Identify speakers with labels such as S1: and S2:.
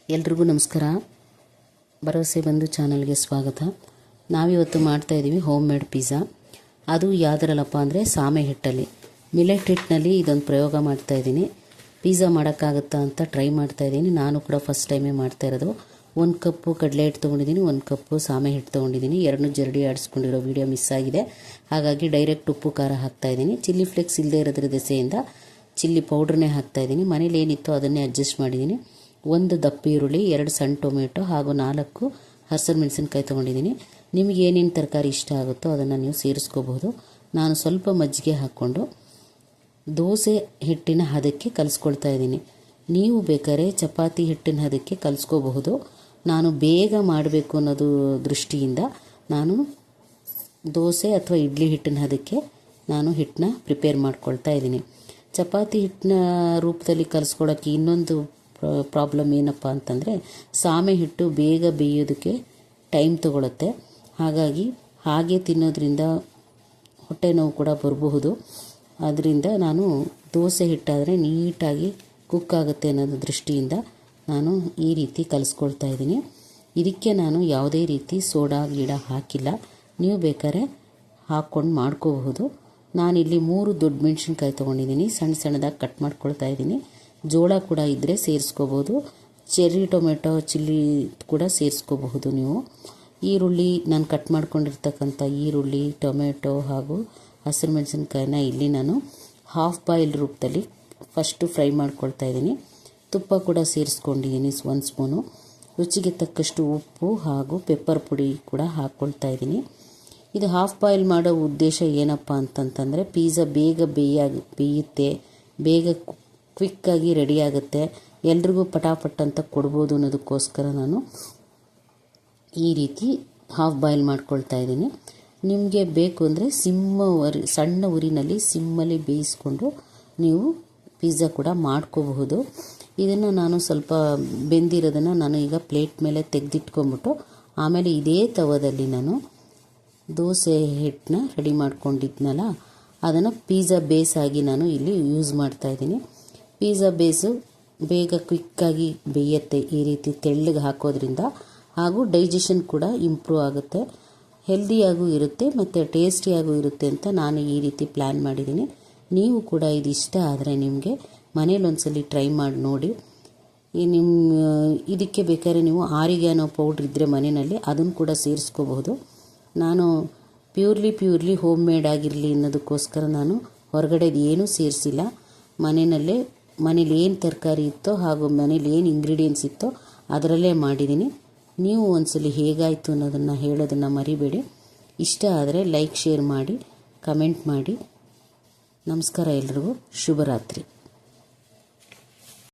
S1: ಎಲ್ರಿಗೂ ನಮಸ್ಕಾರ. ಭರವಸೆ ಬಂಧು ಚಾನಲ್ಗೆ ಸ್ವಾಗತ. ನಾವಿವತ್ತು ಮಾಡ್ತಾಯಿದ್ದೀವಿ ಹೋಮ್ ಮೇಡ್ ಪಿಜ್ಜಾ. ಅದು ಯಾವುದರಲ್ಲಪ್ಪ ಅಂದರೆ ಸಾಮೆ ಹಿಟ್ಟಲ್ಲಿ, ಮಿಲೆಟ್ ಹಿಟ್ಟಿನಲ್ಲಿ ಇದೊಂದು ಪ್ರಯೋಗ ಮಾಡ್ತಾಯಿದ್ದೀನಿ. ಪಿಜ್ಜಾ ಮಾಡೋಕ್ಕಾಗುತ್ತಾ ಅಂತ ಟ್ರೈ ಮಾಡ್ತಾಯಿದ್ದೀನಿ. ನಾನು ಕೂಡ ಫಸ್ಟ್ ಟೈಮೇ ಮಾಡ್ತಾಯಿರೋದು. 1 ಕಪ್ಪು ಕಡಲೆ ಹಿಟ್ಟು ತೊಗೊಂಡಿದ್ದೀನಿ, 1 ಕಪ್ಪು ಸಾಮೆ ಹಿಟ್ಟು ತೊಗೊಂಡಿದ್ದೀನಿ. ಎರಡನ್ನೂ ಜರಡಿ ಆಡಿಸ್ಕೊಂಡಿರೋ ವೀಡಿಯೋ ಮಿಸ್ ಆಗಿದೆ, ಹಾಗಾಗಿ ಡೈರೆಕ್ಟ್ ಉಪ್ಪು ಖಾರ ಹಾಕ್ತಾಯಿದ್ದೀನಿ. ಚಿಲ್ಲಿ ಫ್ಲೇಕ್ಸ್ ಇಲ್ಲದೆ ಇರೋದ್ರ ದೆಸೆಯಿಂದ ಚಿಲ್ಲಿ ಪೌಡ್ರನ್ನೇ ಹಾಕ್ತಾಯಿದ್ದೀನಿ. ಮನೇಲಿ ಏನಿತ್ತು ಅದನ್ನೇ ಅಡ್ಜಸ್ಟ್ ಮಾಡಿದ್ದೀನಿ. 1 ದಪ್ಪ ಈರುಳ್ಳಿ, 2 ಸಣ್ಣ ಟೊಮೆಟೊ ಹಾಗೂ 4 ಹಸಿರು ಮೆಣಸಿನ್ಕಾಯಿ ತೊಗೊಂಡಿದ್ದೀನಿ. ನಿಮಗೆ ಏನೇನು ತರಕಾರಿ ಇಷ್ಟ ಆಗುತ್ತೋ ಅದನ್ನು ನೀವು ಸೇರಿಸ್ಕೋಬಹುದು. ನಾನು ಸ್ವಲ್ಪ ಮಜ್ಜಿಗೆ ಹಾಕ್ಕೊಂಡು ದೋಸೆ ಹಿಟ್ಟಿನ ಹದಕ್ಕೆ ಕಲಿಸ್ಕೊಳ್ತಾ ಇದ್ದೀನಿ. ನೀವು ಬೇಕಾದ್ರೆ ಚಪಾತಿ ಹಿಟ್ಟಿನ ಹದಕ್ಕೆ ಕಲಿಸ್ಕೋಬಹುದು. ನಾನು ಬೇಗ ಮಾಡಬೇಕು ಅನ್ನೋದು ದೃಷ್ಟಿಯಿಂದ ನಾನು ದೋಸೆ ಅಥವಾ ಇಡ್ಲಿ ಹಿಟ್ಟಿನ ಹದಕ್ಕೆ ನಾನು ಹಿಟ್ಟನ್ನ ಪ್ರಿಪೇರ್ ಮಾಡ್ಕೊಳ್ತಾ ಇದ್ದೀನಿ. ಚಪಾತಿ ಹಿಟ್ಟಿನ ರೂಪದಲ್ಲಿ ಕಲಿಸ್ಕೊಳೋಕ್ಕೆ ಇನ್ನೊಂದು ಪ್ರಾಬ್ಲಮ್ ಏನಪ್ಪ ಅಂತಂದರೆ, ಸಾಮೆ ಹಿಟ್ಟು ಬೇಗ ಬೇಯೋದಕ್ಕೆ ಟೈಮ್ ತಗೊಳುತ್ತೆ. ಹಾಗಾಗಿ ಹಾಗೆ ತಿನ್ನೋದ್ರಿಂದ ಹೊಟ್ಟೆ ನೋವು ಕೂಡ ಬರಬಹುದು. ಅದರಿಂದ ನಾನು ದೋಸೆ ಹಿಟ್ಟಾದರೆ ನೀಟಾಗಿ ಕುಕ್ ಆಗುತ್ತೆ ಅನ್ನೋದು ದೃಷ್ಟಿಯಿಂದ ನಾನು ಈ ರೀತಿ ಕಲಿಸ್ಕೊಳ್ತಾ ಇದ್ದೀನಿ. ಇದಕ್ಕೆ ನಾನು ಯಾವುದೇ ರೀತಿ ಸೋಡಾ ಗೀಡ ಹಾಕಿಲ್ಲ. ನೀವು ಬೇಕಾದ್ರೆ ಹಾಕ್ಕೊಂಡು ಮಾಡ್ಕೋಬಹುದು. ನಾನಿಲ್ಲಿ 3 ದೊಡ್ಡ ಮೆಣಸಿನ್ಕಾಯಿ ತೊಗೊಂಡಿದ್ದೀನಿ, ಸಣ್ಣ ಸಣ್ಣದಾಗಿ ಕಟ್ ಮಾಡ್ಕೊಳ್ತಾ ಇದ್ದೀನಿ. ಜೋಳ ಕೂಡ ಇದ್ದರೆ ಸೇರಿಸ್ಕೋಬೋದು. ಚೆರ್ರಿ ಟೊಮೆಟೊ ಚಿಲ್ಲಿ ಕೂಡ ಸೇರಿಸ್ಕೋಬಹುದು. ನೀವು ಈರುಳ್ಳಿ, ನಾನು ಕಟ್ ಮಾಡ್ಕೊಂಡಿರ್ತಕ್ಕಂಥ ಈರುಳ್ಳಿ, ಟೊಮೆಟೊ ಹಾಗೂ ಹಸಿರು ಮೆಣಸಿನ್ಕಾಯಿನ ಇಲ್ಲಿ ನಾನು ಹಾಫ್ ಬಾಯ್ಲ್ ರೂಪದಲ್ಲಿ ಫಸ್ಟು ಫ್ರೈ ಮಾಡ್ಕೊಳ್ತಾ ಇದ್ದೀನಿ. ತುಪ್ಪ ಕೂಡ ಸೇರಿಸ್ಕೊಂಡಿದ್ದೀನಿ 1 ಸ್ಪೂನು. ರುಚಿಗೆ ತಕ್ಕಷ್ಟು ಉಪ್ಪು ಹಾಗೂ ಪೆಪ್ಪರ್ ಪುಡಿ ಕೂಡ ಹಾಕ್ಕೊಳ್ತಾ ಇದ್ದೀನಿ. ಇದು ಹಾಫ್ ಬಾಯ್ಲ್ ಮಾಡೋ ಉದ್ದೇಶ ಏನಪ್ಪ ಅಂತಂತಂದರೆ, ಪಿಜ್ಜಾ ಬೇಗ ಬೇಯುತ್ತೆ, ಬೇಗ ಕ್ವಿಕ್ಕಾಗಿ ರೆಡಿ ಆಗುತ್ತೆ, ಎಲ್ರಿಗೂ ಪಟಾಪಟ್ ಅಂತ ಕೊಡ್ಬೋದು ಅನ್ನೋದಕ್ಕೋಸ್ಕರ ನಾನು ಈ ರೀತಿ ಹಾಫ್ ಬಾಯ್ಲ್ ಮಾಡ್ಕೊಳ್ತಾ ಇದ್ದೀನಿ. ನಿಮಗೆ ಬೇಕು ಅಂದರೆ ಸಣ್ಣ ಉರಿನಲ್ಲಿ ಸಿಮ್ಮಲ್ಲಿ ಬೇಯಿಸ್ಕೊಂಡು ನೀವು ಪಿಜ್ಜಾ ಕೂಡ ಮಾಡ್ಕೋಬಹುದು. ಇದನ್ನು ನಾನು ಸ್ವಲ್ಪ ಬೆಂದಿರೋದನ್ನು ನಾನು ಈಗ ಪ್ಲೇಟ್ ಮೇಲೆ ತೆಗೆದಿಟ್ಕೊಂಬಿಟ್ಟು, ಆಮೇಲೆ ಇದೇ ತವದಲ್ಲಿ ನಾನು ದೋಸೆ ಹಿಟ್ಟನ್ನ ರೆಡಿ ಮಾಡ್ಕೊಂಡಿದ್ನಲ್ಲ ಅದನ್ನು ಪಿಜ್ಜಾ ಬೇಸಾಗಿ ನಾನು ಇಲ್ಲಿ ಯೂಸ್ ಮಾಡ್ತಾಯಿದ್ದೀನಿ. ಪಿಜ್ಜಾ ಬೇಸು ಬೇಗ ಕ್ವಿಕ್ಕಾಗಿ ಬೇಯುತ್ತೆ ಈ ರೀತಿ ತೆಳ್ಳಗೆ ಹಾಕೋದ್ರಿಂದ, ಹಾಗೂ ಡೈಜೆಷನ್ ಕೂಡ ಇಂಪ್ರೂವ್ ಆಗುತ್ತೆ, ಹೆಲ್ದಿಯಾಗೂ ಇರುತ್ತೆ ಮತ್ತು ಟೇಸ್ಟಿಯಾಗೂ ಇರುತ್ತೆ ಅಂತ ನಾನು ಈ ರೀತಿ ಪ್ಲ್ಯಾನ್ ಮಾಡಿದ್ದೀನಿ. ನೀವು ಕೂಡ ಇದು ಇಷ್ಟ ಆದರೆ ನಿಮಗೆ ಮನೇಲಿ ಒಂದ್ಸಲಿ ಟ್ರೈ ಮಾಡಿ ನೋಡಿ. ಇದಕ್ಕೆ ಬೇಕಾದ್ರೆ ನೀವು ಆರಿಗ್ಯಾನೋ ಪೌಡ್ರ್ ಇದ್ದರೆ ಮನೆಯಲ್ಲಿ ಅದನ್ನು ಕೂಡ ಸೇರಿಸ್ಕೋಬಹುದು. ನಾನು ಪ್ಯೂರ್ಲಿ ಹೋಮ್ ಮೇಡ್ ಆಗಿರಲಿ ಅನ್ನೋದಕ್ಕೋಸ್ಕರ ನಾನು ಹೊರಗಡೆದು ಏನೂ ಸೇರಿಸಿಲ್ಲ. ಮನೇಲಿ ಏನು ತರಕಾರಿ ಇತ್ತೋ ಹಾಗೂ ಮನೇಲಿ ಏನು ಇಂಗ್ರೀಡಿಯೆಂಟ್ಸ್ ಇತ್ತೋ ಅದರಲ್ಲೇ ಮಾಡಿದ್ದೀನಿ. ನೀವು ಒಂದ್ಸಲಿ ಹೇಗಾಯಿತು ಅನ್ನೋದನ್ನು ಹೇಳೋದನ್ನು ಮರಿಬೇಡಿ. ಇಷ್ಟ ಆದರೆ ಲೈಕ್, ಶೇರ್ ಮಾಡಿ, ಕಮೆಂಟ್ ಮಾಡಿ. ನಮಸ್ಕಾರ ಎಲ್ರಿಗೂ. ಶುಭರಾತ್ರಿ.